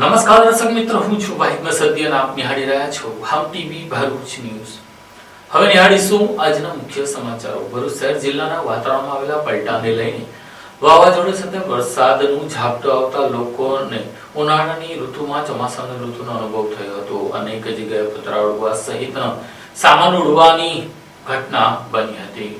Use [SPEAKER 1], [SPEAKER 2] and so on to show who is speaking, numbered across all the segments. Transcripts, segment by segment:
[SPEAKER 1] નમસ્કાર દર્શક મિત્રો, હું છું વાહિદ મસદી અને આપ નિહાળી રહ્યા છો હામ ટીવી ભરૂચ ન્યૂઝ. હવે નિહાળીશું આજના મુખ્ય સમાચારો. ભરૂચ શહેર જિલ્લાના વાતાવરણમાં આવેલા પલટાને લઈને વાવાઝોડા સાથે વરસાદનું ઝાપટું આવતા લોકોને ઉનાળાની ઋતુમાં ચોમાસાની ઋતુનો અનુભવ થયો હતો. અનેક જગ્યાએ પતરા ઉડવા સહિતના સામાન ઉડવાની ઘટના બની હતી.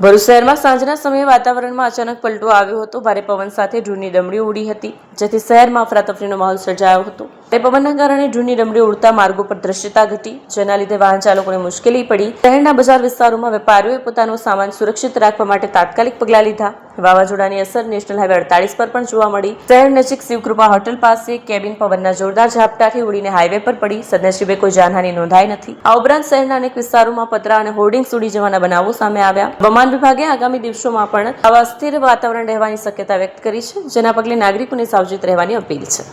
[SPEAKER 2] ભરૂચ શહેરમાં સાંજના સમયે વાતાવરણમાં અચાનક પલટો આવ્યો હતો. ભારે પવન સાથે ધૂળની ડમરીઓ ઉડી હતી, જેથી શહેરમાં અફરાતફરીનો માહોલ સર્જાયો હતો. તે પવનના કારણે ધૂળની ડમરીઓ ઉડતા માર્ગો પર દ્રશ્યતા ઘટી, જેના લીધે વાહન ચાલકોને મુશ્કેલી પડી. શહેરના બજાર વિસ્તારોમાં વેપારીઓએ પોતાનો સામાન સુરક્ષિત રાખવા માટે તાત્કાલિક પગલાં લીધા. વાવાઝોડાની અસર નેશનલ હાઈવે 48 પર પણ જોવા મળી. શહેર નજીક શિવકૃપા હોટલ પાસે કેબિન પવનના જોરદાર ઝાપટાથી ઉડીને હાઈવે પર પડી. સદનસીબે કોઈ જાનહાની નોંધાઈ નથી. આ ઉપરાંત શહેરના અનેક વિસ્તારોમાં પતરા અને હોર્ડિંગ્સ ઉડી જવાના બનાવો સામે આવ્યા. હવામાન વિભાગે આગામી દિવસોમાં પણ આવા અસ્થિર વાતાવરણ રહેવાની શક્યતા વ્યક્ત કરી છે, જેના પગલે નાગરિકોને સાવચેત રહેવાની અપીલ છે.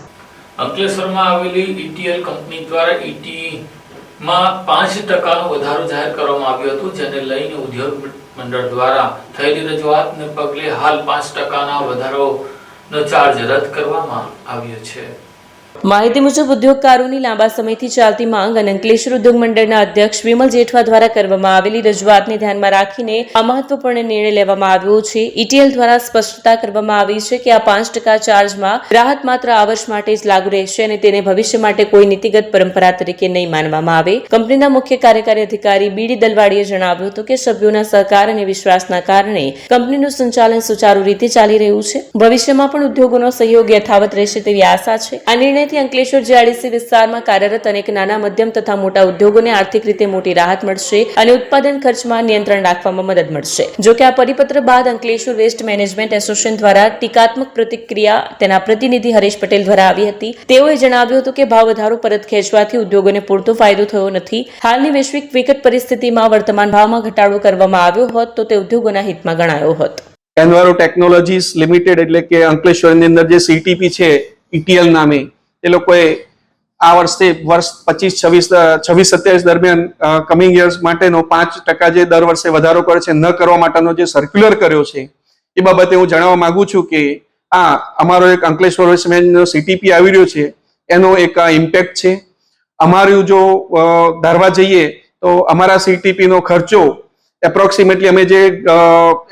[SPEAKER 1] અંકલેશ્વરમાં આવેલી ઈટીએલ કંપની દ્વારા ઈટીમાં 5% વધારો જાહેર કરવામાં આવ્યો હતો, જેને લઈને ઉદ્યોગ મંડળ દ્વારા થયેલી રજૂઆતને પગલે હાલ 5% વધારોનો ચાર્જ રદ કરવામાં આવ્યો છે.
[SPEAKER 2] માહિતી મુજબ ઉદ્યોગકારોની લાંબા સમયથી ચાલતી માંગ અને અંકલેશ્વર ઉદ્યોગ મંડળના અધ્યક્ષ વિમલ જેઠવા દ્વારા કરવામાં આવેલી રજૂઆતને ધ્યાનમાં રાખીને આ મહત્વપૂર્ણ નિર્ણય લેવામાં આવ્યો છે. ઈટીએલ દ્વારા સ્પષ્ટતા કરવામાં આવી છે કે આ 5% ચાર્જમાં રાહત માત્ર આ વર્ષ માટે જ લાગુ રહેશે અને તેને ભવિષ્ય માટે કોઈ નીતિગત પરંપરા તરીકે નહીં માનવામાં આવે. કંપનીના મુખ્ય કાર્યકારી અધિકારી બીડી દલવાડીએ જણાવ્યું હતું કે સભ્યોના સહકાર અને વિશ્વાસના કારણે કંપનીનું સંચાલન સુચારુ રીતે ચાલી રહ્યું છે. ભવિષ્યમાં પણ ઉદ્યોગોનો સહયોગ યથાવત રહેશે તેવી આશા છે. આ નિર્ણય અંકલેશ્વર જીઆઈડીસી વિસ્તારમાં કાર્યરત અનેક નાના, મધ્યમ તથા મોટા ઉદ્યોગોને આર્થિક રીતે મોટી રાહત મળશે અને ઉત્પાદન ખર્ચમાં નિયંત્રણ રાખવામાં મદદ મળશે. જોકે આ પરિપત્ર બાદ અંકલેશ્વર વેસ્ટ મેનેજમેન્ટ એસોસિએશન દ્વારા ટીકાત્મક પ્રતિક્રિયા તેના પ્રતિનિધિ હરેશ પટેલ દ્વારા આવી હતી. તેઓએ જણાવ્યું હતું કે ભાવ વધારો પરત ખેંચવાથી ઉદ્યોગોને પૂરતો ફાયદો થયો નથી. હાલની વૈશ્વિક વિકટ પરિસ્થિતિમાં વર્તમાન ભાવમાં ઘટાડો કરવામાં આવ્યો હોત તો તે ઉદ્યોગોના હિતમાં ગણાયો હોત.
[SPEAKER 3] એન્વાયરો ટેકનોલોજીસ લિમિટેડ એટલે કે અંકલેશ્વરની અંદર જે સીટીપી છે ઈટીએલ નામે, એ લોકોએ આ વર્ષે વર્ષ 26-27 દરમિયાન કમિંગ યર્સ માટેનો 5% જે દર વર્ષે વધારો કરે છે ન કરવા માટેનો જે સર્ક્યુલર કર્યો છે, એ બાબતે હું જણાવવા માંગુ છું કે આ અમારો એક અંકલેશ્વર વેસ્ટમેનનો સીટીપી આવી રહ્યો છે, એનો એક ઇમ્પેક્ટ છે. અમારું જો ધારવા જઈએ તો અમારા સીટીપી નો ખર્ચો એપ્રોક્સિમેટલી અમે જે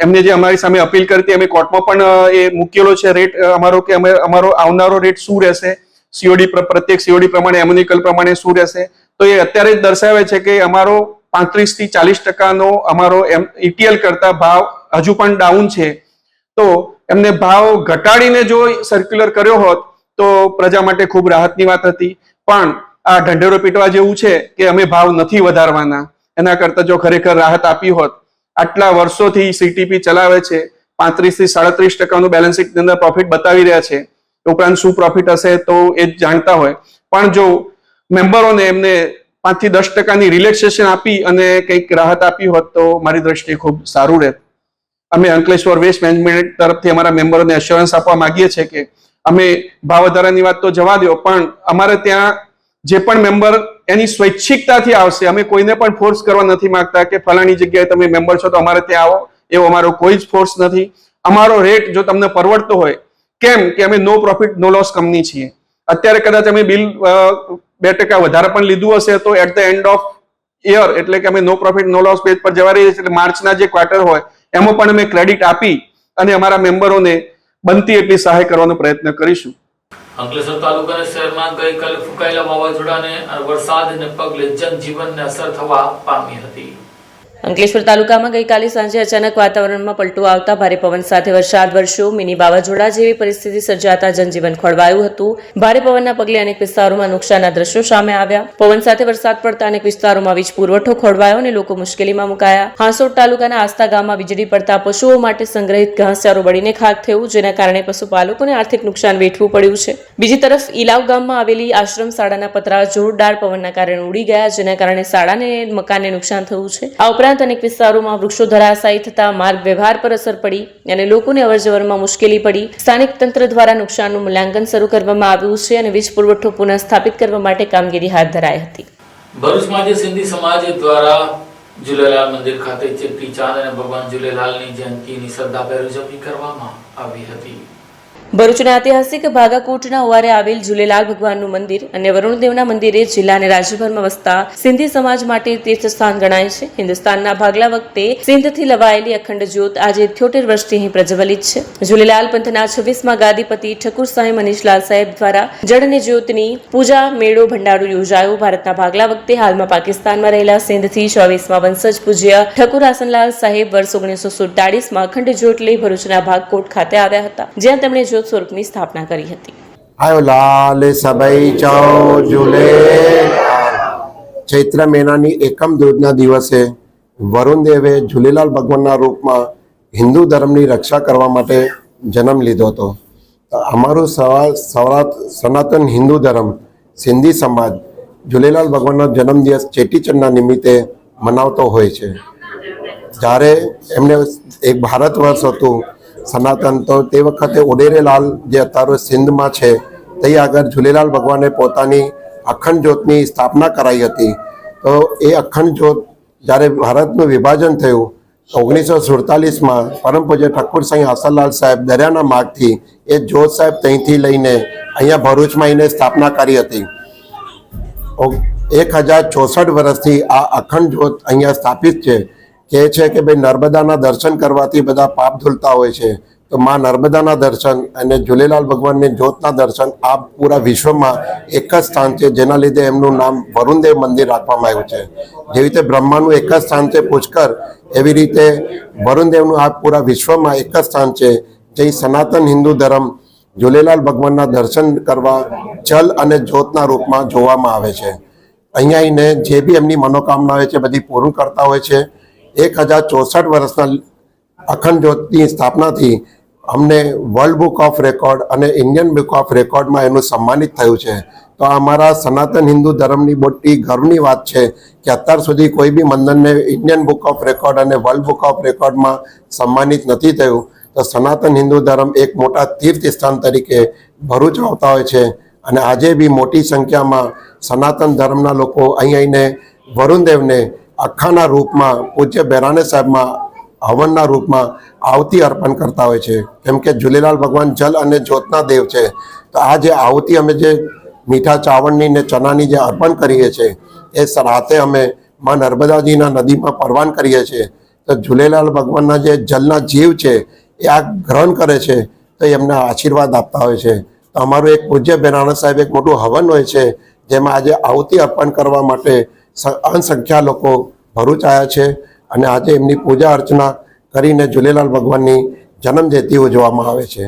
[SPEAKER 3] એમને જે અમારી સામે અપીલ કરી હતી, અમે કોર્ટમાં પણ એ મૂકેલો છે રેટ અમારો, કે અમારો આવનારો રેટ શું રહેશે, સીઓડી પ્રત્યેક સીઓડી પ્રમાણે, એમ્યુનિકલ પ્રમાણે શું રહેશે, તો એ અત્યારે જ દર્શાવે છે કે અમારો 35-40% અમારો ઈટીએલ કરતા ભાવ હજુ પણ ડાઉન છે. તો એમને ભાવ ઘટાડીને જો સર્ક્યુલર કર્યો હોત તો પ્રજા માટે ખૂબ રાહતની વાત હતી. પણ આ ઢંઢેરો પીટવા જેવું છે કે અમે ભાવ નથી વધારવાના, એના કરતા જો ખરેખર રાહત આપી હોત. આટલા વર્ષોથી સીટીપી ચલાવે છે, 35-37% બેલેન્સ શીટની અંદર પ્રોફિટ બતાવી રહ્યા છે. ઉપરાંત શું પ્રોફિટ હશે તો એ જ જાણતા હોય. પણ જો મેમ્બરોને એમને 5-10% રિલેક્સેશન આપી અને કંઈક રાહત આપી હોત તો મારી દ્રષ્ટિએ ખૂબ સારું રહેત. અમે અંકલેશ્વર વેસ્ટ મેનેજમેન્ટ તરફથી અમારા મેમ્બરોને એશ્યોરન્સ આપવા માંગીએ છીએ કે અમે ભાવ વધારાની વાત તો જવા દો, પણ અમારે ત્યાં જે પણ મેમ્બર એની સ્વૈચ્છિકતાથી આવશે. અમે કોઈને પણ ફોર્સ કરવા નથી માંગતા કે ફલાણી જગ્યાએ તમે મેમ્બર છો તો અમારે ત્યાં આવો, એવો અમારો કોઈ જ ફોર્સ નથી. અમારો રેટ જો તમને પરવડતો હોય, કેમ કે અમે no profit no loss company છીએ. અત્યારે કદાચ અમે બિલ 2% વધારે પણ લીધું હશે તો at the end of year, એટલે કે અમે no profit no loss base પર જવા રહીએ છીએ, એટલે માર્ચના જે ક્વાર્ટર હોય એમાં પણ અમે ક્રેડિટ આપી અને અમારા મેમ્બરોને બનતી એટલી સહાય કરવાનો પ્રયત્ન કરીશું.
[SPEAKER 1] અંકલેશ્વર તાલુકાના શહેરમાં ગઈકાલે ફૂંકાયેલા વાવાઝોડાને વરસાદને પગલે જનજીવનને અસર થવા પામી હતી.
[SPEAKER 2] અંકલેશ્વર તાલુકામાં ગઈકાલે સાંજે અચાનક વાતાવરણમાં પલટો આવતા ભારે પવન સાથે વરસાદ વરસ્યો. મિની વાવાઝોડા જેવી પરિસ્થિતિ સર્જાતા જનજીવન ખોરવાયું હતું. ભારે પવનના પગલે અનેક વિસ્તારોમાં નુકસાનના દ્રશ્યો સામે આવ્યા. પવન સાથે વરસાદ પડતા અનેક વિસ્તારોમાં વીજ પુરવઠો ખોરવાયો અને લોકો મુશ્કેલીમાં મુકાયા. હાંસોડ તાલુકાના આસ્તા ગામમાં વીજળી પડતા પશુઓ માટે સંગ્રહિત ઘાસચારો બળીને ખાક થયું, જેના કારણે પશુપાલકોને આર્થિક નુકસાન વેઠવું પડ્યું છે. બીજી તરફ ઈલાવ ગામમાં આવેલી આશ્રમ શાળાના પતરા જોરદાર પવનના કારણે ઉડી ગયા, જેના કારણે શાળાને મકાનને નુકસાન થયું છે. આ ઉપરાંત અનેક વિસ્તારોમાં વૃક્ષો ધરાશાયી થતા માર્ગ વ્યવહાર પર અસર પડી અને લોકોને અવરજવરમાં મુશ્કેલી પડી. સ્થાનિક તંત્ર દ્વારા નુકસાનનું મૂલ્યાંકન શરૂ કરવામાં આવ્યું છે અને વીજ પુરવઠો પુનઃ સ્થાપિત કરવા માટે કામગીરી હાથ ધરાઈ હતી.
[SPEAKER 1] ભરૂચમાં જે સિંધી સમાજ દ્વારા ઝૂલેલાલ મંદિર ખાતે ચેટી ચાંદ અને ભગવાન ઝૂલેલાલની જયંતીની શ્રદ્ધાભેર ઉજવણી કરવામાં આવી હતી.
[SPEAKER 2] ભરૂચના ઐતિહાસિક ભાગાકોટના ઓવારે આવેલ ઝૂલેલાલ ભગવાનનું મંદિર અને વરુણદેવના મંદિરે જિલ્લા અને રાજ્યભરમાં વસતા સિંધી સમાજ માટે તીર્થસ્થાન ગણાય છે. હિન્દુસ્તાનના ભાગલા વખતે સિંધથી લવાયેલી અખંડ જ્યોત આજે 78 વર્ષથી અહીં પ્રજ્વલિત છે. ઝૂલેલાલ પંથના 26માં ગાદીપતિ ઠકુર સાહેબ મનીષલાલ સાહેબ દ્વારા જળ અને જ્યોતની પૂજા મેળો ભંડારો યોજાયો. ભારતના ભાગલા વખતે હાલમાં પાકિસ્તાનમાં રહેલા સિંધથી 24માં વંશજ પૂજ્ય ઠકુર હાસનલાલ સાહેબ વર્ષ 1947માં અખંડ જ્યોત લઈ ભરૂચના ભાગકોટ ખાતે આવ્યા હતા, જ્યાં તેમણે જ્યોત સ્વરૂપની સ્થાપના કરી હતી.
[SPEAKER 4] આયો લાલ સબાઈ ચાઓ ઝૂલે. ચૈત્ર મહિનાની એકમ દૂજના દિવસે વરુણદેવે ઝૂલેલાલ ભગવાનના રૂપમાં હિન્દુ ધર્મની રક્ષા કરવા માટે જન્મ લીધો હતો. અમારું સનાતન હિન્દુ ધર્મ સિંધી સમાજ ઝૂલેલાલ ભગવાનનો જન્મદિવસ ચેટીચંડના નિમિત્તે મનાવતો હોય છે. જ્યારે એમને એક ભારત વર્ષ હતું સનાતન, તો તે વખતે ઓડેરેલાલ જે અત્યારે સિંધમાં છે તે આગળ ઝૂલેલાલ ભગવાને પોતાની અખંડ જ્યોતની સ્થાપના કરાઈ હતી. તો એ અખંડ જ્યોત જ્યારે ભારતનું વિભાજન થયું 1947માં પરમ પૂજ્ય ઠાકુર સાંઈ હાસનલાલ સાહેબ દરિયાના માર્ગથી એ જ્યોત સાહેબ ત્યાંથી લઈને અહીંયા ભરૂચમાં એને સ્થાપના કરી હતી. 1064 વર્ષથી આ અખંડ જ્યોત અહીંયા સ્થાપિત છે. કહે છે કે ભાઈ નર્મદાના દર્શન કરવાથી બધા પાપ ધૂલતા હોય છે. તો માં નર્મદાના દર્શન અને ઝૂલેલાલ ભગવાનની જ્યોતના દર્શન આ પૂરા વિશ્વમાં એક જ સ્થાન છે, જેના લીધે એમનું નામ વરુણદેવ મંદિર રાખવામાં આવ્યું છે. જેવી રીતે બ્રહ્માનું એક જ સ્થાન છે પુષ્કર, એવી રીતે વરુણદેવનું આ પૂરા વિશ્વમાં એક જ સ્થાન છે. જે સનાતન હિન્દુ ધર્મ ઝૂલેલાલ ભગવાનના દર્શન કરવા જલ અને જ્યોતના રૂપમાં જોવામાં આવે છે. અહીંયા આવીને જે બી એમની મનોકામના હોય છે બધી પૂર્ણ કરતા હોય છે. 1064 વર્ષના અખંડ જ્યોતની સ્થાપનાથી અમને વર્લ્ડ બુક ઓફ રેકોર્ડ અને ઇન્ડિયન બુક ઓફ રેકોર્ડમાં એનું સન્માનિત થયું છે. તો અમારા સનાતન હિન્દુ ધર્મની મોટી ગર્વની વાત છે કે અત્યાર સુધી કોઈ બી મંદિરને ઇન્ડિયન બુક ઓફ રેકોર્ડ અને વર્લ્ડ બુક ઓફ રેકોર્ડમાં સન્માનિત નથી થયું. તો સનાતન હિન્દુ ધર્મ એક મોટા તીર્થ સ્થાન તરીકે ભરૂચ આવતા હોય છે. અને આજે બી મોટી સંખ્યામાં સનાતન ધર્મના લોકો અહીં આવીને વરુણદેવને અખાના રૂપમાં પૂજ્ય બેરાને સાહેબમાં હવનના રૂપમાં આહુતિ અર્પણ કરતા હોય છે. કેમ કે ઝૂલેલાલ ભગવાન જલ અને જ્યોતના દેવ છે. તો આ જે આહુતિ અમે જે મીઠા ચાવળની ને ચણાની જે અર્પણ કરીએ છીએ એ રાતે અમે માં નર્મદાજીના નદીમાં પરવાન કરીએ છીએ. તો ઝૂલેલાલ ભગવાનના જે જલના જીવ છે એ આ ગ્રહણ કરે છે, તો એમને આશીર્વાદ આપતા હોય છે. તો અમારું એક પૂજ્ય બેરાણા સાહેબ એક મોટું હવન હોય છે, જેમાં આજે આહુતિ અર્પણ કરવા માટે અસંખ્યા લોકો ભરૂચ આવ્યા છે. અને આજે એમની પૂજા અર્ચના કરીને ઝૂલેલાલ ભગવાનની જન્મજયંતિ ઉજવવામાં આવે છે.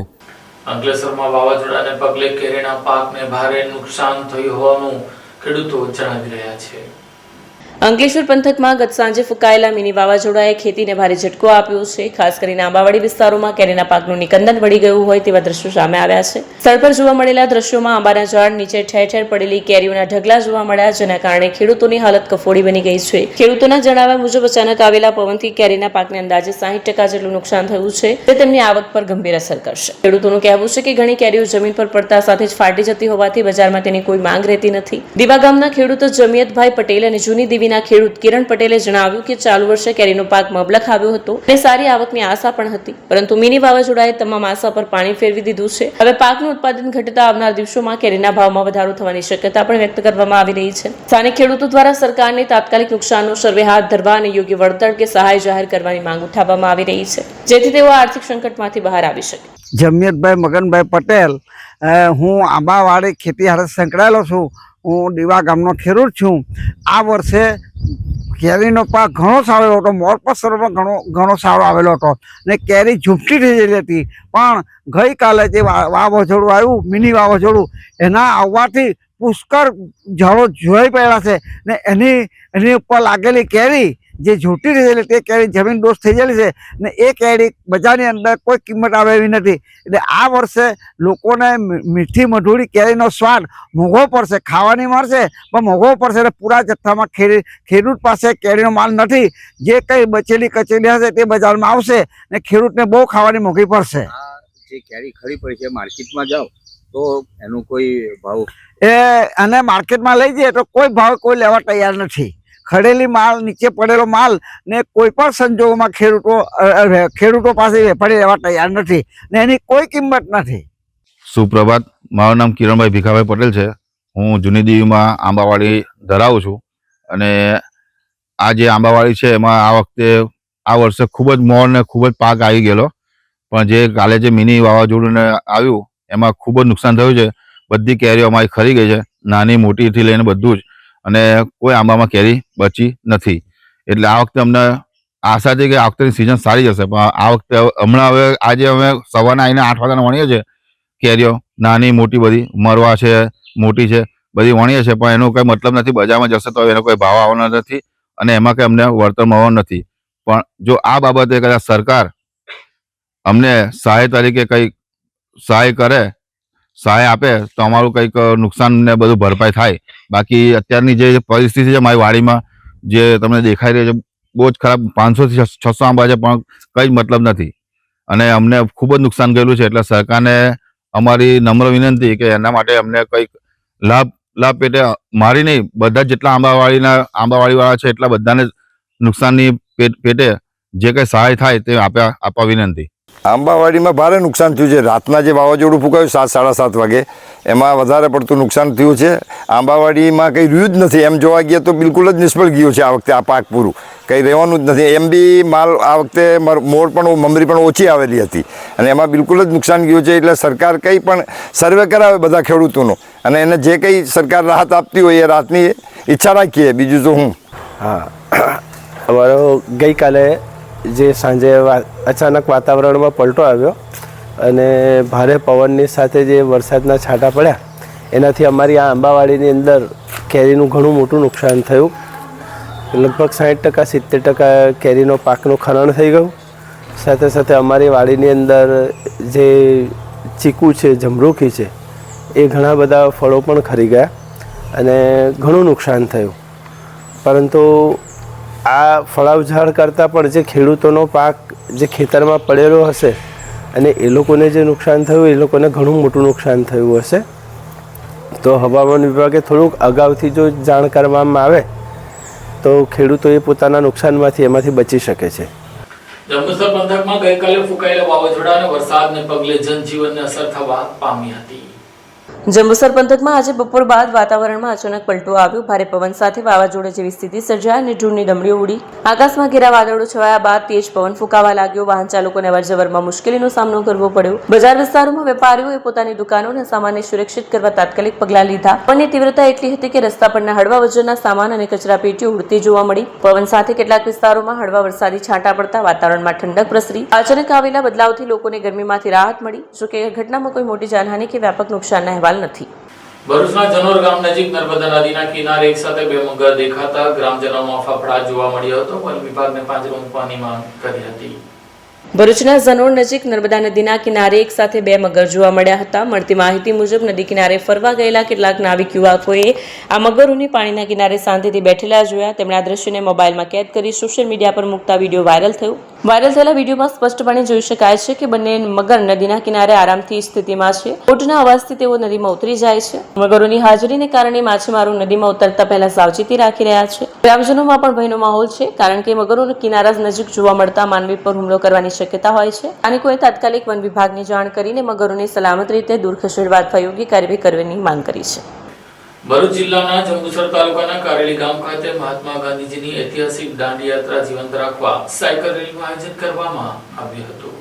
[SPEAKER 1] અંકલેશ્વરમાં વાવાઝોડાને પગલે કેરીના પાકને ભારે નુકસાન થયું હોવાનું ખેડૂતો જણાવી રહ્યા છે.
[SPEAKER 2] અંકલેશ્વર પંથકમાં ગત સાંજે ફૂંકાયેલા મિની વાવાઝોડાએ ખેતીને ભારે ઝટકો આપ્યો છે. ખાસ કરીને આંબાવાડી વિસ્તારોમાં કેરીના પાકનું નિકંદન વળી ગયું હોય તેવા દ્રશ્યો સામે આવ્યા છે. સ્થળ પર જોવા મળેલા દ્રશ્યોમાં આંબાના ઝાડ નીચે ઠેર ઠેર પડેલી કેરીઓના ઢગલા જોવા મળ્યા, જેના કારણે ખેડૂતોની હાલત કફોડી બની ગઈ છે. ખેડૂતોના જણાવ્યા મુજબ અચાનક આવેલા પવનથી કેરીના પાકને અંદાજે 60% જેટલું નુકસાન થયું છે, તે તેમની આવક પર ગંભીર અસર કરશે. ખેડૂતોનું કહેવું છે કે ઘણી કેરીઓ જમીન પર પડતા સાથે જ ફાટી જતી હોવાથી બજારમાં તેની કોઈ માંગ રહેતી નથી. દીવા ગામના ખેડૂત જમિયતભાઈ પટેલ અને જૂની દેવીના ખેડૂત કિરણ પટેલે જણાવ્યું કે ચાલુ વર્ષે કેરીનો પાક મબલખ આવ્યો હતો અને સારી આવકની આશા પણ હતી, પરંતુ મિની વાવાઝોડાએ તમામ આશા પર પાણી ફેરવી દીધું છે. હવે પાકનું ઉત્પાદન ઘટતા આવનાર દિવસોમાં કેરીના ભાવમાં વધારો થવાની શક્યતા પણ વ્યક્ત કરવામાં આવી રહી છે. સ્થાનિક ખેડૂતો દ્વારા સરકારને તાત્કાલિક નુકસાનનો સર્વે હાથ ધરવા અને યોગ્ય વળતર કે સહાય જાહેર કરવાની માંગ ઉઠાવવામાં આવી રહી છે, જેથી તેઓ આર્થિક સંકટમાંથી બહાર આવી શકે.
[SPEAKER 5] જમિયતભાઈ મગનભાઈ પટેલ, હું આંબાવાડી ખેતી હારે સંકળાયેલો છું. હું દીવા ગામનો ખેડૂત છું. આ વર્ષે કેરીનો પાક ઘણો સારો હતો, મોરપસરમાં ઘણો સારો આવેલો હતો ને કેરી ઝૂંપટી થઈ ગયેલી હતી. પણ ગઈકાલે જે વાવાઝોડું આવ્યું, મિની વાવાઝોડું, એના આવવાથી પુષ્કળ ઝાડો જોઈ પડ્યા છે ને એની ઉપર લાગેલી કેરી જે ઝૂંટી થઈ ગયેલી તે કેરી જમીન દોષ થઈ ગયેલી છે ને એ કેરી બજારની અંદર કોઈ કિંમત આવે એવી નથી. એટલે આ વર્ષે લોકોને મીઠી મધુરી કેરીનો સ્વાદ મોંઘો પડશે, ખાવાની મળશે પણ મોંઘો પડશે. એટલે પૂરા જથ્થામાં ખેડૂત પાસે કેરીનો માલ નથી. જે કંઈ બચેલી કચેલી હશે તે બજારમાં આવશે ને ખેડૂતને બહુ ખાવાની મોંઘી પડશે.
[SPEAKER 6] જે કેરી ખરી પડી છે માર્કેટમાં જાઓ તો એનું કોઈ ભાવ
[SPEAKER 5] અને માર્કેટમાં લઈ જઈએ તો કોઈ ભાવ કોઈ લેવા તૈયાર નથી. ખડેલી માલ, નીચે પડેલો માલ ને કોઈ પણ સંજોગોમાં ખેડૂતો પાસે વેપારી લેવા તૈયાર નથી ને એની કોઈ કિંમત નથી.
[SPEAKER 7] સુપ્રભાત. મારું નામ કિરણભાઈ ભીખાભાઈ પટેલ છે. હું જૂની દીવીમાં આંબાવાડી ધરાવું છું અને આ જે આંબાવાડી છે એમાં આ વર્ષે ખૂબ જ મોર ને ખૂબ જ પાક આવી ગયેલો, પણ જે કાલે જે મિની વાવાઝોડું ને આવ્યું એમાં ખૂબ જ નુકસાન થયું છે. બધી કેરીઓ અમારી ખરી ગઈ છે, નાની મોટીથી લઈને બધું જ, અને કોઈ આંબામાં કેરી બચી નથી. એટલે આ વખતે અમને આશા છે કે આ વખતેની સિઝન સારી જશે, પણ આ વખતે હમણાં હવે આજે અમે સવારના આવીને 8 વાગ્યાના વણીએ છીએ કેરીઓ, નાની મોટી બધી મરવા છે, મોટી છે, બધી વણીએ છે, પણ એનો કોઈ મતલબ નથી. બજારમાં જશે તો એનો કોઈ ભાવ આવવાનો નથી અને એમાં કંઈ અમને વળતર મળવાનું નથી. પણ જો આ બાબતે કદાચ સરકાર અમને સહાય તરીકે કંઈક સહાય કરે, સહાય આપે તો અમારું કંઈક નુકસાન ને બધું ભરપાઈ થાય. બાકી અત્યારની જે પરિસ્થિતિ છે મારી વાડીમાં જે તમને દેખાઈ રહી છે બહુ જ ખરાબ. 500 થી 600 આંબા છે પણ કંઈ જ મતલબ નથી અને અમને ખૂબ જ નુકસાન ગયેલું છે. એટલે સરકારને અમારી નમ્ર વિનંતી કે એના માટે અમને કંઈક લાભ પેટે, મારી નહીં, બધા જેટલા આંબાવાડીવાળા છે એટલા બધાને નુકસાનની પેટે જે કંઈ સહાય થાય તે આપવા વિનંતી.
[SPEAKER 8] આંબાવાડીમાં ભારે નુકસાન થયું છે. રાતના જે વાવાઝોડું ફૂંકાયું 7-7:30 વાગે એમાં વધારે પડતું નુકસાન થયું છે. આંબાવાડીમાં કંઈ રહ્યું જ નથી. એમ જોવા ગયા તો બિલકુલ જ નિષ્ફળ ગયું છે આ વખતે. આ પાક પૂરું કંઈ રહેવાનું જ નથી. એમ બી માલ આ વખતે મમરી પણ ઓછી આવેલી હતી અને એમાં બિલકુલ જ નુકસાન ગયું છે. એટલે સરકાર કંઈ પણ સર્વે કરાવે બધા ખેડૂતોનો અને એને જે કંઈ સરકાર રાહત આપતી હોય એ રાહતની ઈચ્છા રાખીએ. બીજું તો હું
[SPEAKER 9] અમારો ગઈકાલે જે સાંજે અચાનક વાતાવરણમાં પલટો આવ્યો અને ભારે પવનની સાથે જે વરસાદના છાંટા પડ્યા એનાથી અમારી આ આંબાવાડીની અંદર કેરીનું ઘણું મોટું નુકસાન થયું. લગભગ 60%-70% કેરીનો પાકનું ખરણ થઈ ગયું. સાથે સાથે અમારી વાડીની અંદર જે ચીકુ છે, જમરૂખી છે, એ ઘણા બધા ફળો પણ ખરી ગયા અને ઘણું નુકસાન થયું. પરંતુ આ ફળાવ ઝાડ કરતાં પણ જે ખેડૂતોનો પાક જે ખેતરમાં પડેલો હશે અને એ લોકોને જે નુકસાન થયું એ લોકોને ઘણું મોટું નુકસાન થયું હશે. તો હવામાન વિભાગે થોડુંક અગાઉથી જો જાણ કરવામાં આવે તો ખેડૂતોએ પોતાના નુકસાનમાંથી એમાંથી બચી શકે છે.
[SPEAKER 1] જંબુસર પંથકમાં ગઈકાલે ફૂંકાયેલા વાવાઝોડા અને વરસાદને પગલે જનજીવનને અસર થવા પામી હતી.
[SPEAKER 2] જંબુસર પંથકમાં આજે બપોર બાદ વાતાવરણમાં અચાનક પલટો આવ્યો. ભારે પવન સાથે વાવાઝોડા જેવી સ્થિતિ સર્જાઈ અને ધૂળની ડમરીઓ ઉડી. આકાશમાં ઘેરા વાદળો છવાયા બાદ તેજ પવન ફૂંકાવા લાગ્યો. વાહન ચાલકોને અવરજવરમાં મુશ્કેલીનો સામનો કરવો પડ્યો. બજાર વિસ્તારોમાં વેપારીઓએ પોતાની દુકાનો અને સામાનને સુરક્ષિત કરવા તાત્કાલિક પગલાં લીધા. પવનની તીવ્રતા એટલી હતી કે રસ્તા પરના હળવા વજનના સામાન અને કચરા પેટીઓ ઉડતી જોવા મળી. પવન સાથે કેટલાક વિસ્તારોમાં હળવા વરસાદી છાંટા પડતા વાતાવરણમાં ઠંડક પ્રસરી. અચાનક આવેલા બદલાવથી લોકોને ગરમીમાંથી રાહત મળી. જોકે ઘટનામાં કોઈ મોટી જાનહાનિ કે વ્યાપક નુકસાનના અહેવાલ નથી.
[SPEAKER 1] ભરૂચના જનોર ગામ નજીક નર્મદા નદીના કિનારે એક સાથે 2 મગર દેખાતા ગ્રામજનોમાં ફફડાટ જોવા મળ્યો હતો. વન વિભાગને પાંજરો મૂકવાની માંગ કરી હતી.
[SPEAKER 2] ભરૂચના ઝનોર નજીક નર્મદા નદીના કિનારે એક સાથે 2 મગર જોવા મળ્યા હતા. મળતી માહિતી મુજબ નદી કિનારે ફરવા ગયેલા કેટલાક નાવિક યુવકોએ આ મગરોને પાણીના કિનારે શાંતિથી બેઠેલા જોયા. તેમણે આ દ્રશ્યને મોબાઈલમાં કેદ કરી સોશિયલ મીડિયા પર મૂકતા વિડીયો વાયરલ થયો. વાયરલ થયેલા વિડીયોમાં સ્પષ્ટપણે જોઈ શકાય છે કે બંને મગર નદીના કિનારે આરામથી સ્થિતિમાં છે. બોટના અવાજથી તેઓ નદીમાં ઉતરી જાય છે. મગરોની હાજરીને કારણે માછીમારો નદીમાં ઉતરતા પહેલા સાવચેતી રાખી રહ્યા છે. ગ્રામજનોમાં પણ ભયનો માહોલ છે, કારણ કે મગરો કિનારા નજીક જોવા મળતા માનવી પર હુમલો કરવાની શક્યતા હોય છે. સ્થાનિકોએ તાત્કાલિક વન વિભાગને જાણ કરીને મગરોને સલામત રીતે દૂર ખસેડવા ઉપયોગી કાર્યવાહી કરવાની માંગ કરી છે.
[SPEAKER 1] ભરૂચ જિલ્લાના જંબુસર તાલુકાના કારેલી ગામ ખાતે મહાત્મા ગાંધીજીની ઐતિહાસિક દાંડી યાત્રા જીવંત રાખવા સાયકલ રેલીનું આયોજન કરવામાં આવ્યું હતું.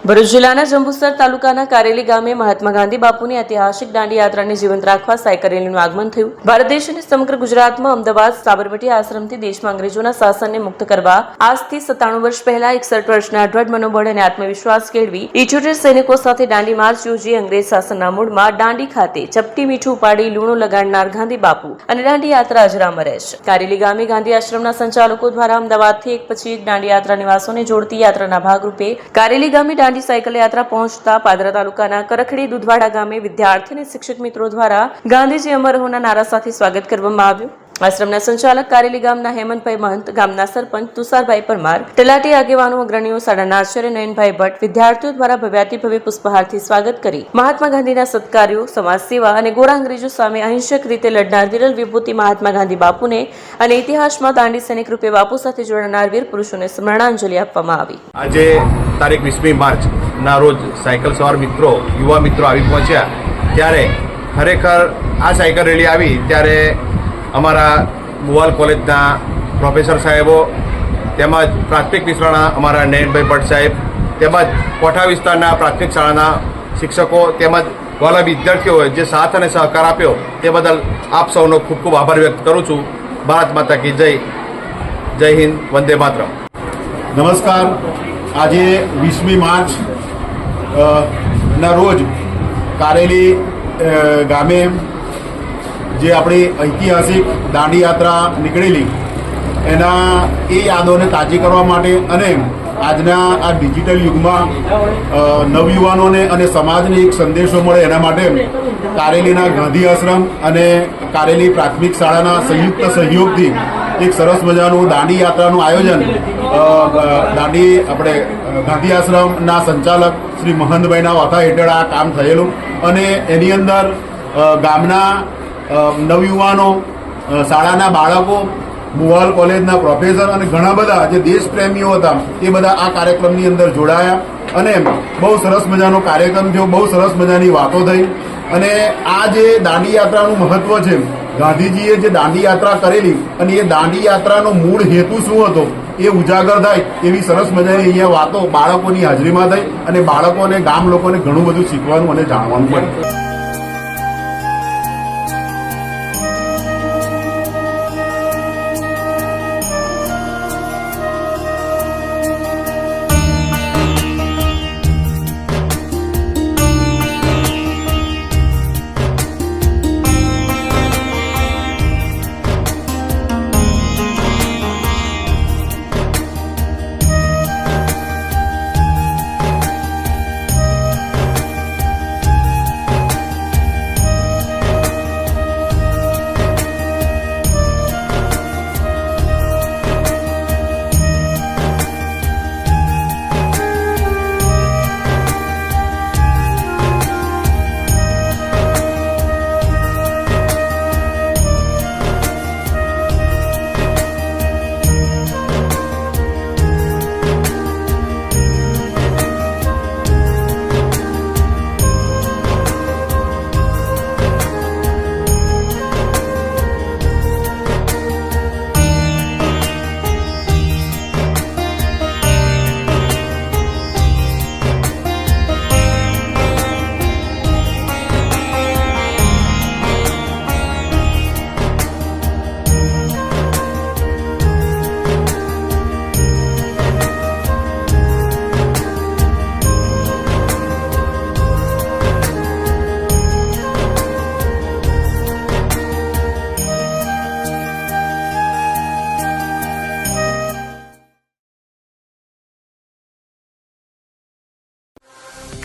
[SPEAKER 1] ભરૂચ જિલ્લાના જંબુસર તાલુકાના કારેલી ગામે મહાત્મા ગાંધી બાપુની ઐતિહાસિક દાંડી યાત્રાને જીવંત રાખવા સાયકલ રેલીનું આગમન થયું. ભારત દેશ અને સમગ્ર ગુજરાતમાં અમદાવાદ સાબરમતી આશ્રમથી દેશમાં અંગ્રેજોના શાસનને મુક્ત કરવા આજથી 97 વર્ષ પહેલા 61 વર્ષના દ્રઢ મનોબળ અને આત્મવિશ્વાસ કેળવી 78 સૈનિકો સાથે દાંડી માર્ચ યોજી અંગ્રેજ શાસનના મૂળમાં દાંડી ખાતે ચપટી મીઠું ઉપાડી લૂણો લગાડનાર ગાંધી બાપુ અને દાંડી યાત્રા અજરામર રહેશે. કારેલી ગામે ગાંધી આશ્રમના સંચાલકો દ્વારા અમદાવાદથી એક પછી એક દાંડી યાત્રા નિવાસોને જોડતી યાત્રાના ભાગરૂપે કારેલી ગામે દાંડી સાયકલ યાત્રા પહોંચતા પાદરા તાલુકાના કરખડી દુધવાડા ગામે વિદ્યાર્થી અને શિક્ષક મિત્રો દ્વારા ગાંધીજી અમર હોના નારા સાથે સ્વાગત કરવામાં આવ્યું.
[SPEAKER 2] આશ્રમના સંચાલક કારેલી ગામના હેમંતભાઈ મહંત, ગામના સરપંચ તુષારભાઈ પરમાર, તલાટી આગેવાનો, અગ્રણીઓ, શાળાના આચાર્ય નયનભાઈ ભટ્ટ, વિદ્યાર્થીઓ દ્વારા ભવ્યાતિભવ્ય પુષ્પહારથી સ્વાગત કરી મહાત્મા ગાંધીના સત્કાર્યો, સમાજ સેવા અને ગોરા અંગ્રેજો સામે અહિંસક રીતે લડનાર વિરલ વિભૂતિ મહાત્મા ગાંધી બાપુને અને ઇતિહાસમાં દાંડી સૈનિક રૂપે બાપુ સાથે જોડાનાર વીર પુરુષોને સ્મરણાંજલિ આપવામાં આવી.
[SPEAKER 10] આજે તારીખ 20મી માર્ચના રોજ સાયકલ સવાર મિત્રો, યુવા મિત્રો આવી પહોંચ્યા ત્યારે ખરેખર આ સાયકલ રેલી આવી ત્યારે અમારા મુવાલ કોલેજના પ્રોફેસર સાહેબો તેમજ પ્રાથમિક વિસ્તારના અમારા નયનભાઈ ભટ્ટ સાહેબ તેમજ કોઠા વિસ્તારના પ્રાથમિક શાળાના શિક્ષકો તેમજ વાલા વિદ્યાર્થીઓએ જે સાથ અને સહકાર આપ્યો તે બદલ આપ સૌનો ખૂબ ખૂબ આભાર વ્યક્ત કરું છું. ભારત માતા કી જય. જય હિન્દ, વંદે માતરમ.
[SPEAKER 11] નમસ્કાર. આજે 20મી માર્ચ ના રોજ કારેલી ગામે જે આપણી ઐતિહાસિક દાંડી યાત્રા નીકળેલી એના એ યાદોને તાજી કરવા માટે અને આજના આ ડિજિટલ યુગમાં નવયુવાનોને અને સમાજને એક સંદેશો મળે એના માટે કારેલીના ગાંધી આશ્રમ અને કારેલી પ્રાથમિક શાળાના સંયુક્ત સહયોગથી એક સરસ મજાનું દાંડી યાત્રાનું આયોજન ગાંધી આશ્રમના સંચાલક શ્રી મહંતભાઈના વાથા હેઠળ આ કામ થયેલું અને એની અંદર ગામના નવયુવાનો, શાળાના બાળકો, મુવાલ કોલેજના પ્રોફેસર અને ઘણા બધા જે દેશપ્રેમીઓ હતા એ બધા આ કાર્યક્રમની અંદર જોડાયા અને બહુ સરસ મજાનો કાર્યક્રમ થયો, બહુ સરસ મજાની વાતો થઈ અને આ જે દાંડી યાત્રાનું મહત્વ છે, ગાંધીજીએ જે દાંડી યાત્રા કરેલી અને એ દાંડી યાત્રાનો મૂળ હેતુ શું હતો એ ઉજાગર થાય એવી સરસ મજાની અહીંયા વાતો બાળકોની હાજરીમાં થઈ અને બાળકોને, ગામ લોકોને ઘણું બધું શીખવાનું અને જાણવાનું પડ્યું.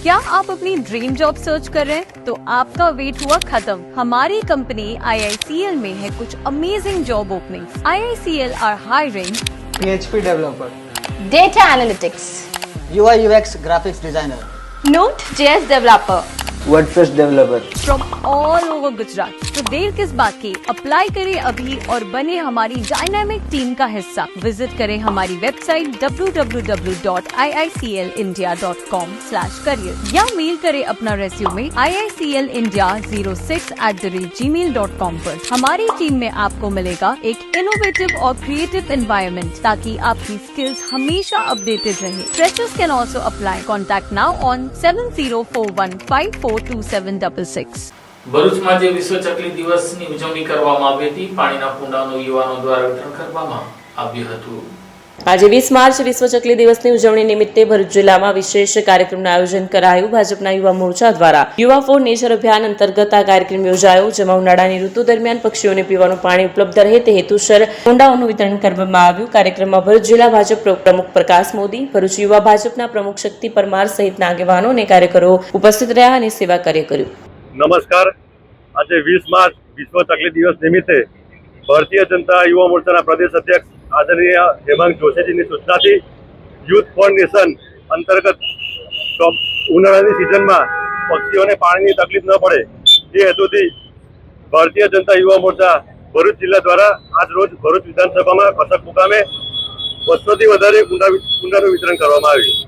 [SPEAKER 12] क्या आप अपनी ड्रीम जॉब सर्च कर रहे हैं? तो आपका वेट हुआ खत्म. हमारी कंपनी IICL में है कुछ amazing job openings. IICL are hiring
[SPEAKER 13] PHP developer,
[SPEAKER 12] data analytics,
[SPEAKER 13] UI UX graphics designer,
[SPEAKER 12] Node.js developer,
[SPEAKER 13] WordPress developer
[SPEAKER 12] from all over Gujarat. तो देर किस बात की, अप्लाई करें अभी और बने हमारी डायनामिक टीम का हिस्सा. विजिट करें हमारी वेबसाइट www.iiclindia.com/career या मेल करें अपना रेज्यूमे iiclindia06@gmail.com पर. हमारी टीम में आपको मिलेगा एक इनोवेटिव और क्रिएटिव एनवायरनमेंट ताकि आपकी स्किल्स हमेशा अपडेटेड रहे. Freshers can also apply. Contact now on 7041542766.
[SPEAKER 1] ભરૂચમાં જે વિશ્વ ચકલી દિવસની ઉજવણી કરવામાં આવી હતી, પાણીના કુંડાનું યુવાનો દ્વારા વિતરણ કરવામાં આવ્યું હતું.
[SPEAKER 2] આજે 20 માર્ચ વિશ્વ ચકલી દિવસની ઉજવણી નિમિત્તે ભરૂચ જિલ્લામાં વિશેષ કાર્યક્રમનું આયોજન કરાયું. ભાજપના યુવા મોરચા દ્વારા યુવા ફોર નેચર અભિયાન અંતર્ગત આ કાર્યક્રમ યોજાયો, જેમાં ઉનાળાની ઋતુ દરમિયાન પક્ષીઓને પીવાનું પાણી ઉપલબ્ધ રહે તે હેતુસર કુંડાઓનું વિતરણ કરવામાં આવ્યું. કાર્યક્રમમાં ભરૂચ જિલ્લા ભાજપ પ્રમુખ પ્રકાશ મોદી, ભરૂચ યુવા ભાજપના પ્રમુખ શક્તિ પરમાર સહિતના આગેવાનો અને કાર્યકરો ઉપસ્થિત રહ્યા અને સેવા કાર્ય કર્યું.
[SPEAKER 14] નમસ્કાર. આજે 20 માર્ચ વિશ્વ ચકલી દિવસ નિમિત્તે
[SPEAKER 10] ભારતીય જનતા યુવા મોરચાના પ્રદેશ અધ્યક્ષ આદરણીય હેમાંગ જોશીજીની સૂચનાથી યુથ ફોર નેશન અંતર્ગત ઉનાળાની સિઝનમાં પક્ષીઓને પાણીની તકલીફ ન પડે એ હેતુથી ભારતીય જનતા યુવા મોરચા ભરૂચ જિલ્લા દ્વારા આજ રોજ ભરૂચ વિધાનસભામાં કસક મુકામે 200થી વધારે કુંડાનું વિતરણ કરવામાં આવ્યું.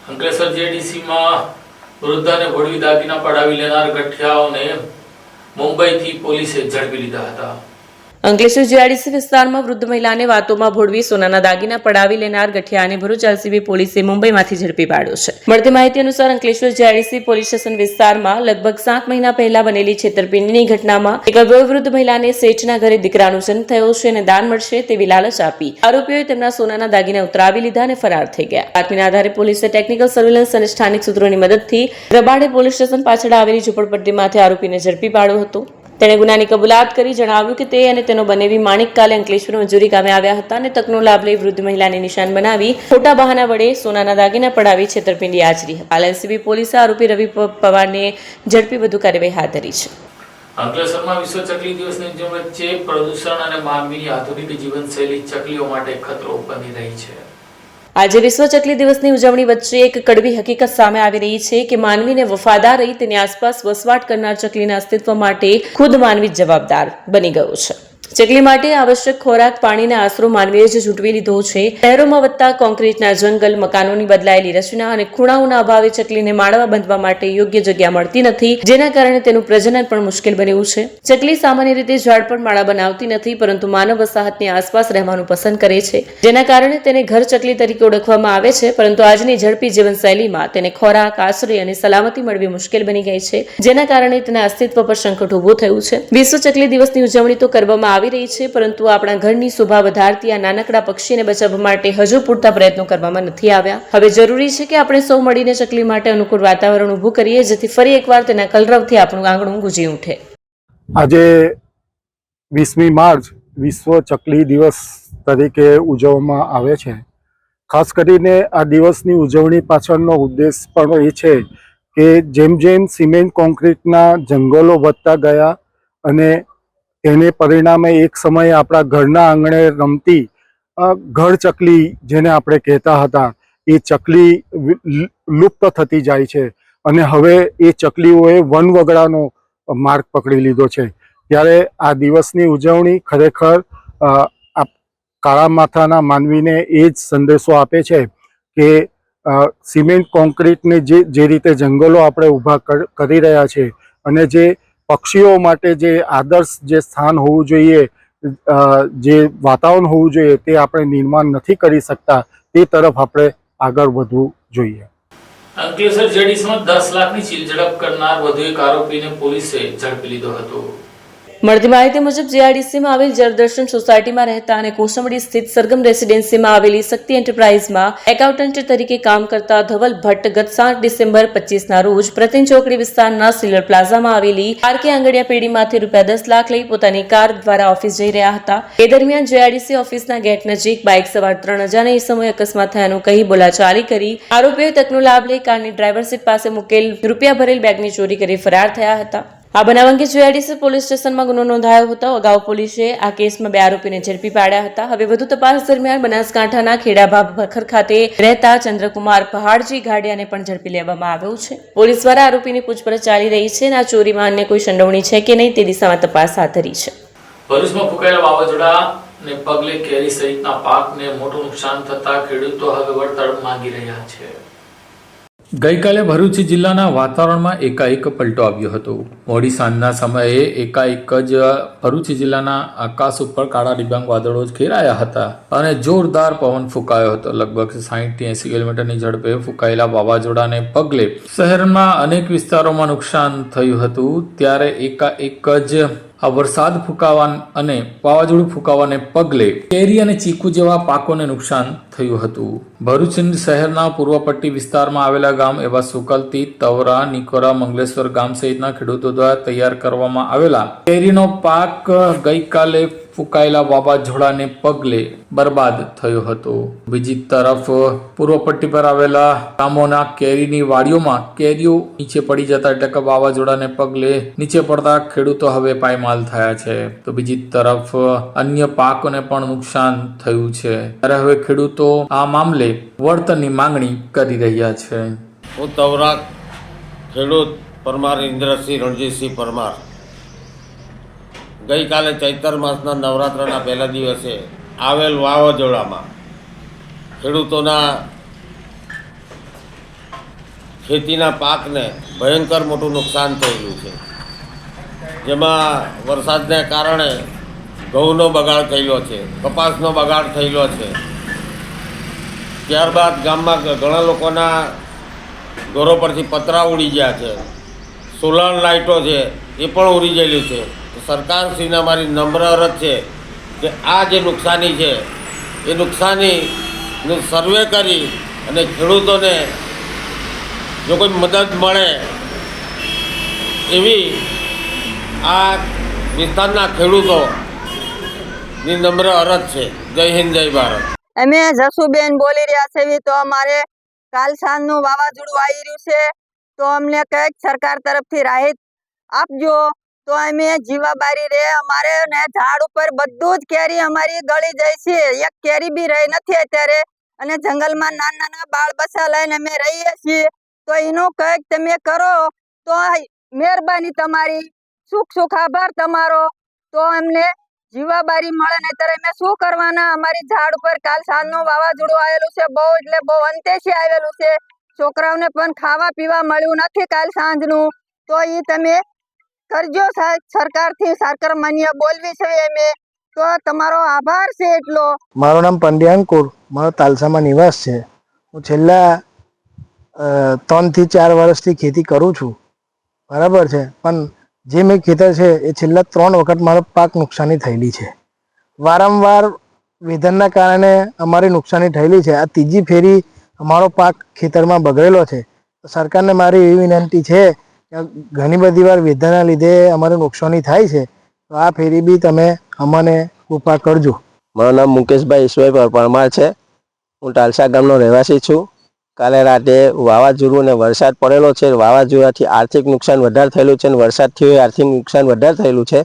[SPEAKER 1] અંકલેશ્વર જેડીસીમાં વૃદ્ધાને ભોળવી દાગીના પડાવી લેનાર ગઠિયાઓને મુંબઈથી પોલીસે ઝડપી લીધા હતા.
[SPEAKER 2] અંકલેશ્વર જીઆઈડીસી વિસ્તારમાં વૃદ્ધ મહિલાને વાતોમાં ભોળવી સોનાના દાગીના પડાવી લેનાર ગઠિયાને ભરૂચ એલસીબી પોલીસે મુંબઈમાંથી ઝડપી પાડ્યો છે. મળતી માહિતી અનુસાર અંકલેશ્વર જીઆઈડીસી પોલીસ સ્ટેશન વિસ્તારમાં લગભગ 7 મહિના પહેલા બનેલી છેતરપિંડીની ઘટનામાં એક વયોવૃદ્ધ મહિલાને શેઠના ઘરે દીકરાનો જન્મ થયો છે અને દાન મળશે તેવી લાલચ આપી આરોપીઓએ તેમના સોનાના દાગીના ઉતરાવી લીધા અને ફરાર થઈ ગયા. બાતમીના આધારે પોલીસે ટેકનિકલ સર્વેલન્સ અને સ્થાનિક સૂત્રોની મદદથી રબાડે પોલીસ સ્ટેશન પાછળ આવેલી ઝૂંપડપટ્ટીમાંથી આરોપીને ઝડપી પાડ્યો હતો. તેણે ગુનાની કબૂલાત કરી જણાવ્યું કે તે અને તેનો બનેવી માણિક કાલે અંકલેશ્વર મંજૂરી ગામે આવ્યા હતા અને તકનો લાભ લઈ વૃદ્ધ મહિલાને નિશાન બનાવી ખોટા બહાના વડે સોનાના દાગીના પડાવી છેતરપિંડી આચરી. હાલ એલસીબી પોલીસે આરોપી રવિ પવારને ઝડપી વધુ કાર્યવાહી હાથ ધરી છે.
[SPEAKER 1] અંકલેશ્વરમાં વિશ્વ ચકલી દિવસની ઉજવણી વચ્ચે પ્રદૂષણ અને માનવીની આધુનિક જીવનશૈલી ચકલીઓ માટે ખતરો બની રહી છે.
[SPEAKER 2] આજે વિશ્વ ચકલી દિવસની ઉજવણી વચ્ચે એક કડવી હકીકત સામે આવી રહી છે કે માનવીને વફાદાર રહી તેની આસપાસ વસવાટ કરનાર ચકલીના અસ્તિત્વ માટે ખુદ માનવી જવાબદાર બની ગયો છે. ચકલી માટે આવશ્યક ખોરાક પાણીનો આશરો માનવીએ જ ઝૂંટવી લીધો છે. શહેરોમાં વધતા કોન્ક્રીટના જંગલ, મકાનોની બદલાયેલી રચના અને ખૂણાઓના અભાવે ચકલીને માળવા બાંધવા માટે યોગ્ય જગ્યા મળતી નથી, જેના કારણે તેનું પ્રજનન પણ મુશ્કેલ બન્યું છે. ચકલી સામાન્ય રીતે ઝાડ પર માળા બનાવતી નથી, પરંતુ માનવ વસાહતની આસપાસ રહેવાનું પસંદ કરે છે, જેના કારણે તેને ઘર ચકલી તરીકે ઓળખવામાં આવે છે. પરંતુ આજની ઝડપી જીવનશૈલીમાં તેને ખોરાક, આશ્રય અને સલામતી મળવી મુશ્કેલ બની ગઈ છે, જેના કારણે તેના અસ્તિત્વ પર સંકટ ઊભું થયું છે. વિશ્વ ચકલી દિવસની ઉજવણી તો કરવામાં આવી રહી છે, પરંતુ આપણા ઘરની શોભા વધારતી આ નાનકડા પક્ષીને બચાવવા માટે હજુ પૂરતા પ્રયત્નો કરવામાં નથી આવ્યા. હવે જરૂરી છે કે આપણે સૌ મળીને ચકલી માટે અનુકૂળ વાતાવરણ ઊભું કરીએ, જેથી ફરી એકવાર તેના કલરવથી આપણું આંગણું ગુંજી ઉઠે.
[SPEAKER 14] આજે 20મી માર્ચ વિશ્વ ચકલી દિવસ તરીકે ઉજવવામાં આવે છે. ખાસ કરીને આ દિવસની ઉજવણી પાછળનો ઉદ્દેશ પણ એ છે કે જેમ જેમ સિમેન્ટ કોન્ક્રીટના જંગલો વધતા ગયા અને તેને પરિણામે એક સમયે આપણા ઘરના આંગણે રમતી ઘર ચકલી જેને આપણે કહેતા હતા એ ચકલી લુપ્ત થતી જાય છે અને હવે એ ચકલીઓએ વનવગડાનો માર્ગ પકડી લીધો છે. ત્યારે આ દિવસની ઉજવણી ખરેખર કાળા માથાના માનવીને એ જ સંદેશો આપે છે કે સિમેન્ટ કોન્ક્રીટને જે રીતે જંગલો આપણે ઊભા કરી રહ્યા છે અને જે પક્ષીઓ માટે જે આદર્શ જે સ્થાન હોવું જોઈએ, જે વાતાવરણ હોવું જોઈએ તે આપણે નિર્માણ નથી કરી શકતા, તે તરફ આપણે આગળ વધવું જોઈએ.
[SPEAKER 1] અંકલેશ્વર જેડીસીમાં 10 લાખની ચીલઝડપ કરનાર વધુ એક આરોપીને પોલીસે ઝડપી લીધો હતો.
[SPEAKER 2] મળતી માહિતી મુજબ જીઆઈડીસીમાં આવેલ જળદર્શન સોસાયટીમાં રહેતા અને કોસંબડી સ્થિત સરગમ રેસિડેન્સીમાં આવેલી શક્તિ એન્ટરપ્રાઇઝમાં એકાઉન્ટન્ટ તરીકે કામ કરતા ધવલ ભટ્ટ ગત 7 ડિસેમ્બર 25ના રોજ પ્રતિન ચોકડી વિસ્તારના સિલર પ્લાઝામાં આવેલી આરકે આંગડિયા પેઢીમાંથી ₹10 લાખ લઈ પોતાની કાર દ્વારા ઓફિસ જઈ રહ્યા હતા. એ દરમિયાન જીઆઈડીસી ઓફિસના ગેટ નજીક બાઇક સવાર 3 અજાણે સમયે અકસ્માત થયાનું કહી બોલાચાલી કરી આરોપીઓએ તકનો લાભ લઈ કારની ડ્રાઈવર સીટ પાસે મૂકેલ રૂપિયા ભરેલ બેગની ચોરી કરી ફરાર થયા હતા. આ બનાવ અંગે જીઆઈડીસી પોલીસ સ્ટેશનમાં ગુનો નોંધાયો હતો. અગાઉ પોલીસે આ કેસમાં 2 આરોપીને ઝડપી પાડ્યા હતા. હવે વધુ તપાસ દરમિયાન બનાસકાંઠાના ખેડાભાભ ભખર ખાતે રહેતા ચંદ્રકુમાર પહાડજી ગાડિયાને પણ ઝડપી લેવામાં આવ્યો છે. પોલીસ દ્વારા આરોપીની પૂછપરછ ચાલી રહી છે અને આ ચોરીમાં અન્ય કોઈ સંડોવણી છે કે નહીં તે દિશામાં તપાસ હાથ ધરી છે.
[SPEAKER 1] ભરૂચમાં ફૂંકાયેલા વાવાઝોડાને પગલે કેરી સહિતના પાકને મોટું નુકસાન થતા ખેડૂતો હવે વળતર માંગી રહ્યા છે. ગઈકાલે ભરૂચ જિલ્લાના વાતાવરણમાં એકાએક પલટો આવ્યો હતો. મોડી સાંજના સમયે એકાએક જ ભરૂચ જિલ્લાના આકાશ ઉપર કાળા ડિબાંગ વાદળો ઘેરાયા હતા અને જોરદાર પવન ફૂંકાયો હતો. લગભગ 60 થી 80 કિલોમીટરની ઝડપે ફૂંકાયેલા વાવાઝોડાને પગલે શહેરના અનેક વિસ્તારોમાં નુકસાન થયું હતું. ત્યારે એકાએક જ આ વરસાદ ફૂંકાવા અને વાવાઝોડું ફૂંકાવાને પગલે કેરી અને ચીકુ જેવા પાકોને નુકસાન થયું હતું. ભરૂચ શહેરના પૂર્વ પટ્ટી વિસ્તારમાં આવેલા ગામ એવા સુકલતી, તવરા, નિકોરા, મંગલેશ્વર ગામ સહિતના ખેડૂતો દ્વારા તૈયાર કરવામાં આવેલા કેરીનો પાક ગઈકાલે ફૂંકાયેલા વાવાઝોડાને પગલે બરબાદ થયો હતો. બીજી તરફ પૂર્વ પટ્ટી પર આવેલા ગામોના કેરીની વાડીઓમાં કેરીઓ નીચે પડી જતા એટલે કે વાવાઝોડાને પગલે નીચે પડતા ખેડૂતો હવે પાયમાલ થયા છે. તો બીજી તરફ અન્ય પાકોને પણ નુકસાન થયું છે. ત્યારે હવે ખેડૂતો આ મામલે વળતરની માંગણી કરી રહ્યા છે.
[SPEAKER 15] હું તવરા ખેડૂત પરમાર ઇન્દ્રસિંહ રણજીતસિંહ પરમાર ગઈકાલે ચૈતર માસના નવરાત્રના પહેલા દિવસે આવેલ વાવાઝોડામાં ખેડૂતોના ખેતીના પાકને ભયંકર મોટું નુકસાન થયેલું છે. જેમાં વરસાદને કારણે ઘઉંનો બગાડ થયેલો છે, કપાસનો બગાડ થયેલો છે. ત્યારબાદ ગામમાં ઘણા લોકોના ઘરો પરથી પતરા ઉડી ગયા છે, સોલાર લાઇટો છે એ પણ ઉડી ગયેલી છે. તો સરકારશ્રીને મારી નમ્ર અરજ છે કે આ જે નુકસાની છે એ નુકસાનીનું સર્વે કરી અને ખેડૂતોને જો કોઈ મદદ મળે એવી આ વિસ્તારના ખેડૂતોની નમ્ર અરજ છે. જય હિન્દ, જય ભારત.
[SPEAKER 16] અમે જસુબેન બોલી રહ્યા છે. તો અમારે કાલ સાંજનું વાવાઝોડું આવી રહ્યું છે, તો અમને કંઈક સરકાર તરફથી રાહત આપજો. તો અમે જીવાબારી રે અમારે ને ઝાડ ઉપર બધું જ કેરી અમારી ગળી જાય છે, એક કેરી બી રહી નથી અત્યારે. અને જંગલમાં નાના નાના બાળ બચ્ચા લઈને અમે રહીએ છીએ. તો એનું કંઈક તમે કરો તો મહેરબાની તમારી, સુખ આભાર તમારો. તો અમને જીવાબારી મળે, નહીતર અમે શું કરવાના? અમારી ઝાડ ઉપર કાલ સાંજનું વાવાઝોડું આવેલું છે, બહુ એટલે બહુ અંતેથી આવેલું છે. છોકરાઓને પણ ખાવા પીવા મળ્યું નથી કાલ સાંજનું. તો એ તમે કરજો સરકારથી, સરકાર માન્ય બોલવી છે અમે. તો તમારો આભાર છે એટલો.
[SPEAKER 9] મારું નામ પંડ્યા અંકુર, મારો તાલસામાં નિવાસ છે. હું છેલ્લા 3 થી 4 વર્ષથી ખેતી કરું છું, બરાબર છે. પણ જે મેં ખેતર છે એ છેલ્લા 3 વખત મારો પાક નુકસાની થયેલી છે. વારંવાર વેધરના કારણે અમારી નુકસાની થયેલી છે. આ ત્રીજી ફેરી અમારો પાક ખેતરમાં બગડેલો છે. સરકારને મારી એવી વિનંતી છે કે ઘણી બધી વાર વેધરના લીધે અમારે નુકસાની થાય છે, તો આ ફેરી બી તમે અમને કૃપા કરજો.
[SPEAKER 13] મારું નામ મુકેશભાઈ ઈશ્વરભાઈ પરમાર છે. હું ટાલસા ગામનો રહેવાસી છું. કાલે રાતે વાવાઝોડું અને વરસાદ પડેલો છે. વાવાઝોડાથી આર્થિક નુકસાન વધારે થયેલું છે અને વરસાદથી આર્થિક નુકસાન વધારે થયેલું છે.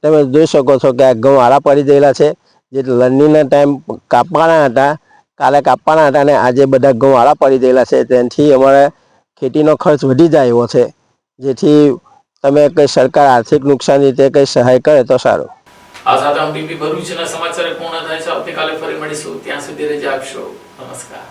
[SPEAKER 13] તમે જોઈ શકો છો કે આ ઘઉં આડા પડી ગયેલા છે. જે લણણીના ટાઈમ કાપવાના હતા, કાલે કાપવાના હતા, અને આજે બધા ઘઉં આડા પડી ગયેલા છે. તેનાથી અમારે ખેતીનો ખર્ચ વધી જાય એવો છે. જેથી તમે કંઈ સરકાર આર્થિક નુકસાન રીતે કંઈ સહાય કરે તો સારું.
[SPEAKER 1] આ સાથે એમટીવી ભરૂચના સમાચાર પૂર્ણ થાય છે. આવતીકાલે ફરી મળીશું. ત્યાં સુધી રજા આપશો. નમસ્કાર.